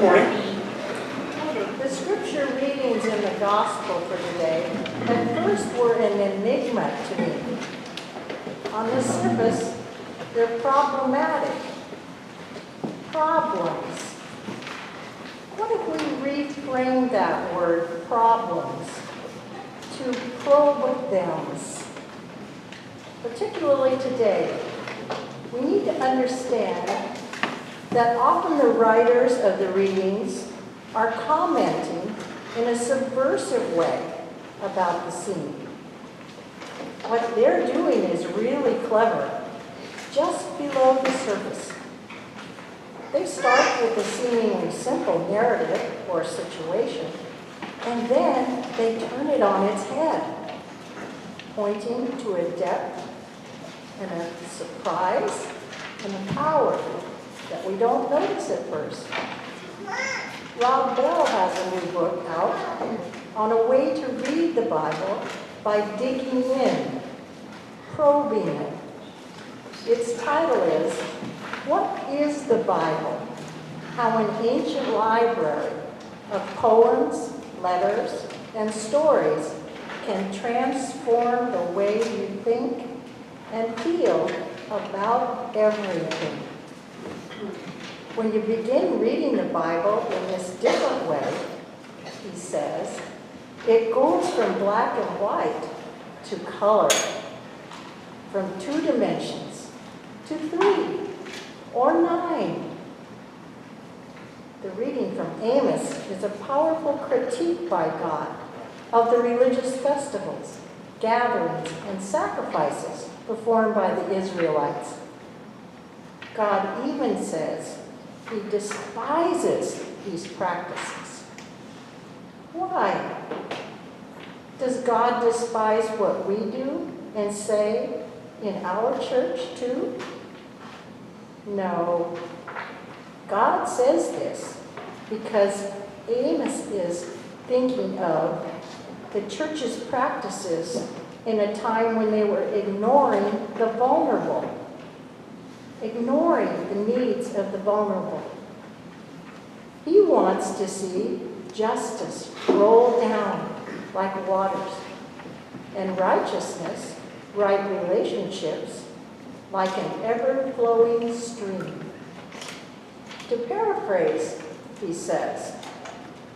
morning. The scripture readings in the gospel for today at first were an enigma to me. On the surface, they're problematic. Problems. What if we reframe that word, problems, to problems? Particularly today, we need to understand that often the writers of the readings are commenting in a subversive way about the scene. What they're doing is really clever, just below the surface. They start with a seemingly simple narrative or situation, and then they turn it on its head, pointing to a depth and a surprise and a power that we don't notice at first. Rob Bell has a new book out on a way to read the Bible by digging in, probing it. Its title is, What is the Bible? How an Ancient Library of Poems, Letters, and Stories can transform the way you think and feel about everything. When you begin reading the Bible in this different way, he says, it goes from black and white to color, from 2 dimensions to 3 or 9. The reading from Amos is a powerful critique by God of the religious festivals, gatherings, and sacrifices performed by the Israelites. God even says he despises these practices. Why? Does God despise what we do and say in our church too? No. God says this because Amos is thinking of the church's practices in a time when they were ignoring the vulnerable, ignoring the needs of the vulnerable. He wants to see justice roll down like waters, and righteousness, right relationships, like an ever-flowing stream. To paraphrase, he says,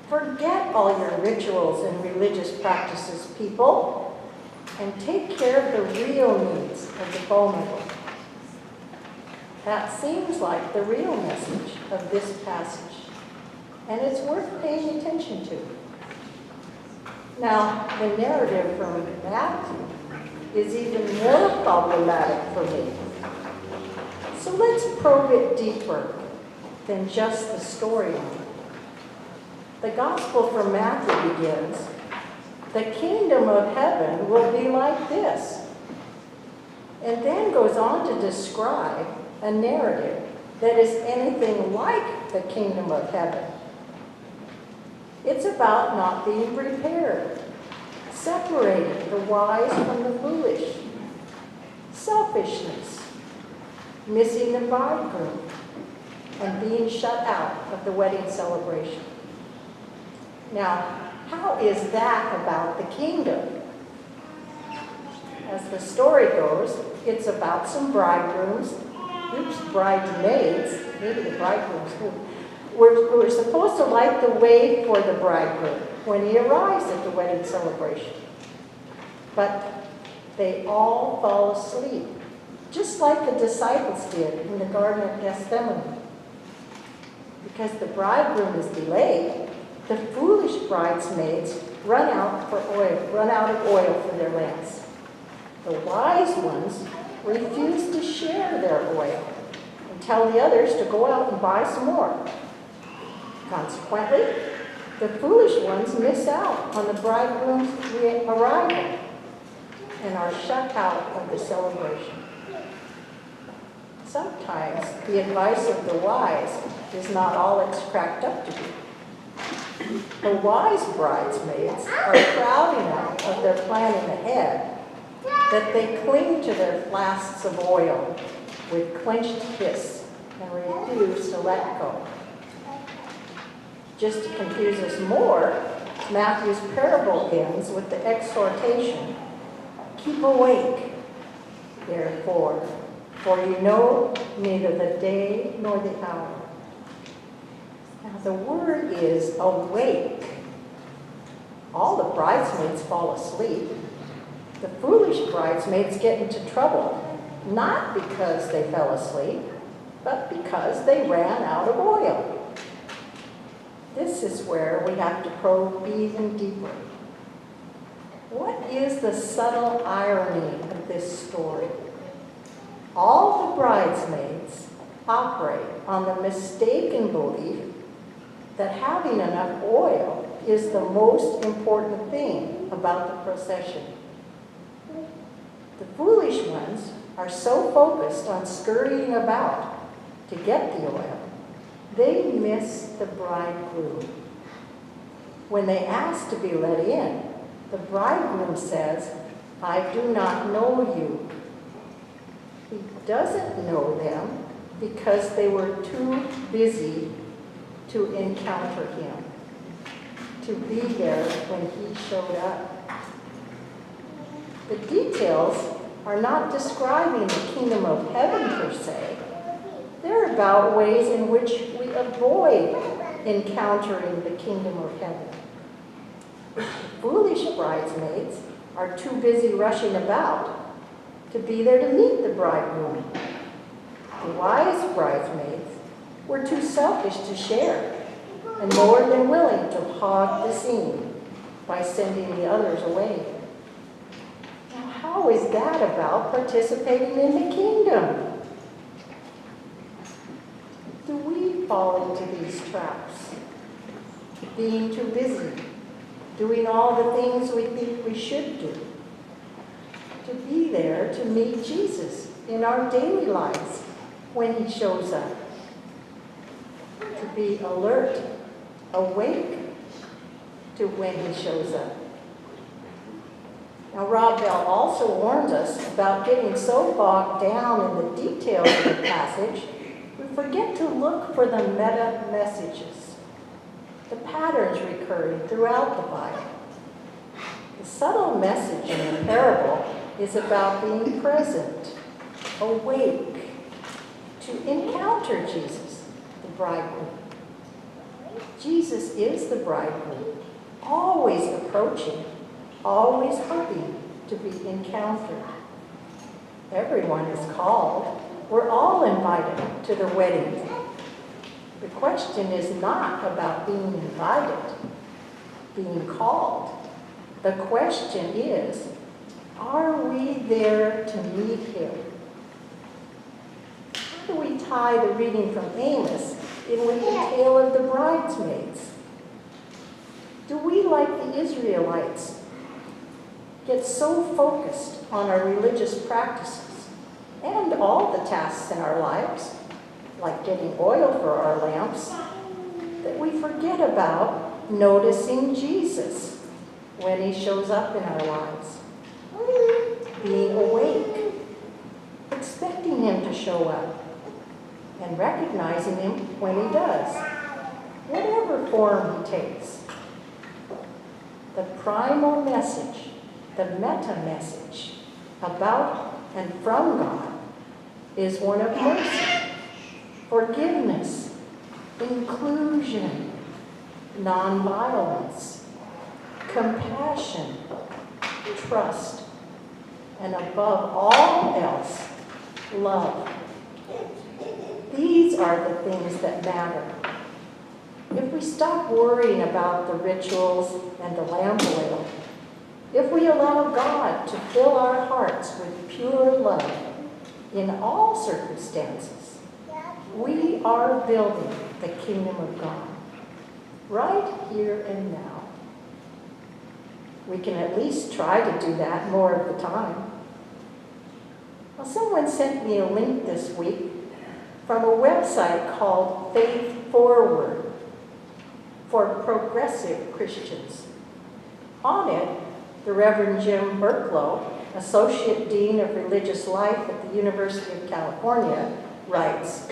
forget all your rituals and religious practices, people, and take care of the real needs of the vulnerable. That seems like the real message of this passage, and it's worth paying attention to. Now, the narrative from Matthew is even more problematic for me. So let's probe it deeper than just the storyline. The gospel from Matthew begins, the kingdom of heaven will be like this, and then goes on to describe a narrative that is anything like the kingdom of heaven. It's about not being prepared, separating the wise from the foolish, selfishness, missing the bridegroom, and being shut out of the wedding celebration. Now, how is that about the kingdom? As the story goes, it's about some bridesmaids, maybe the bridegrooms too, we're supposed to light the way for the bridegroom when he arrives at the wedding celebration. But they all fall asleep, just like the disciples did in the Garden of Gethsemane. Because the bridegroom is delayed, the foolish bridesmaids run out of oil for their lamps. The wise ones refuse to share their oil and tell the others to go out and buy some more. Consequently, the foolish ones miss out on the bridegroom's arrival and are shut out of the celebration. Sometimes the advice of the wise is not all it's cracked up to be. The wise bridesmaids are proud enough of their planning ahead that they cling to their flasks of oil with clenched fists and refuse to let go. Just to confuse us more, Matthew's parable ends with the exhortation, "Keep awake, therefore, for you know neither the day nor the hour." Now the word is awake. All the bridesmaids fall asleep. The foolish bridesmaids get into trouble, not because they fell asleep, but because they ran out of oil. This is where we have to probe even deeper. What is the subtle irony of this story? All the bridesmaids operate on the mistaken belief that having enough oil is the most important thing about the procession. The foolish ones are so focused on scurrying about to get the oil, they miss the bridegroom. When they ask to be let in, the bridegroom says, "I do not know you." He doesn't know them because they were too busy to encounter him, to be there when he showed up. The details are not describing the kingdom of heaven per se. They're about ways in which we avoid encountering the kingdom of heaven. The foolish bridesmaids are too busy rushing about to be there to meet the bridegroom. The wise bridesmaids were too selfish to share and more than willing to hog the scene by sending the others away. Now, how is that about participating in the kingdom? Do we fall into these traps? Being too busy, doing all the things we think we should do, to be there to meet Jesus in our daily lives when he shows up, to be alert, awake to when he shows up. Now, Rob Bell also warns us about getting so bogged down in the details of the passage, we forget to look for the meta messages, the patterns recurring throughout the Bible. The subtle message in the parable is about being present, awake, to encounter Jesus, the bridegroom. Jesus is the bridegroom, always approaching, always hoping to be encountered. Everyone is called. We're all invited to the wedding. The question is not about being invited, being called. The question is, are we there to meet him? How do we tie the reading from Amos in with the tale of the bridesmaids? Do we, like the Israelites, get so focused on our religious practices and all the tasks in our lives, like getting oil for our lamps, that we forget about noticing Jesus when he shows up in our lives? Being awake, expecting him to show up, and recognizing him when he does, whatever form he takes. The primal message, the meta message about and from God is one of mercy, forgiveness, inclusion, nonviolence, compassion, trust, and above all else, love. These are the things that matter. If we stop worrying about the rituals and the lamp oil, if we allow God to fill our hearts with pure love in all circumstances, we are building the kingdom of God right here and now. We can at least try to do that more of the time. Well, someone sent me a link this week from a website called Faith Forward for progressive Christians. On it, the Reverend Jim Burklow, Associate Dean of Religious Life at the University of California, writes,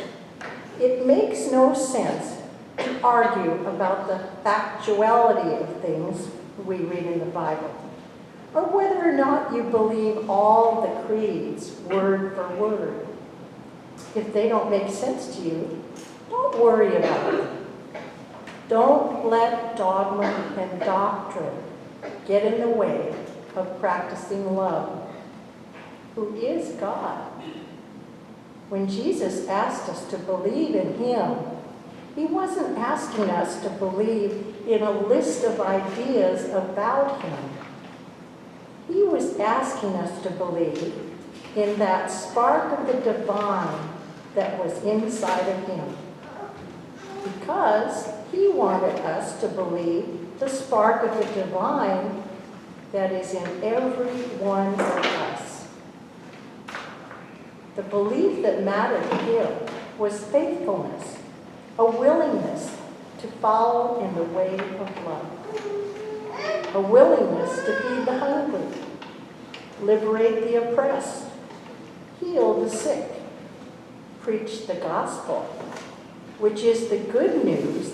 "It makes no sense to argue about the factuality of things we read in the Bible, or whether or not you believe all the creeds word for word. If they don't make sense to you, don't worry about it. Don't let dogma and doctrine get in the way of practicing love. Who is God? When Jesus asked us to believe in Him, He wasn't asking us to believe in a list of ideas about Him. He was asking us to believe in that spark of the divine that was inside of Him. Because He wanted us to believe the spark of the divine that is in every one of us. The belief that mattered to Him was faithfulness, a willingness to follow in the way of love, a willingness to feed the hungry, liberate the oppressed, heal the sick, preach the gospel, which is the good news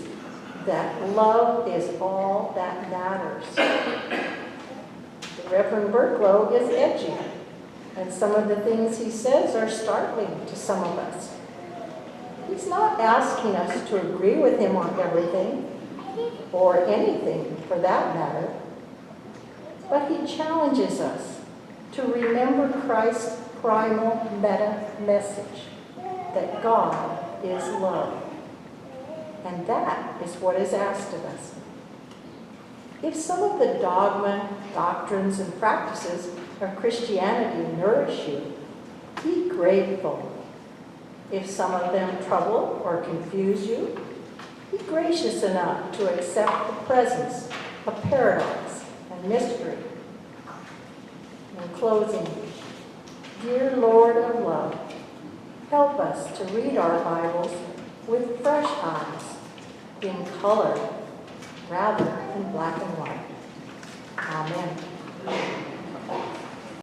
that love is all that matters. The Reverend Burklow is edgy, and some of the things he says are startling to some of us. He's not asking us to agree with him on everything, or anything for that matter, but he challenges us to remember Christ's primal meta message, that God is love. And that is what is asked of us. If some of the dogma, doctrines, and practices of Christianity nourish you, be grateful. If some of them trouble or confuse you, be gracious enough to accept the presence of paradox and mystery. In closing, dear Lord of love, help us to read our Bibles with fresh eyes, in color rather than black and white. Amen.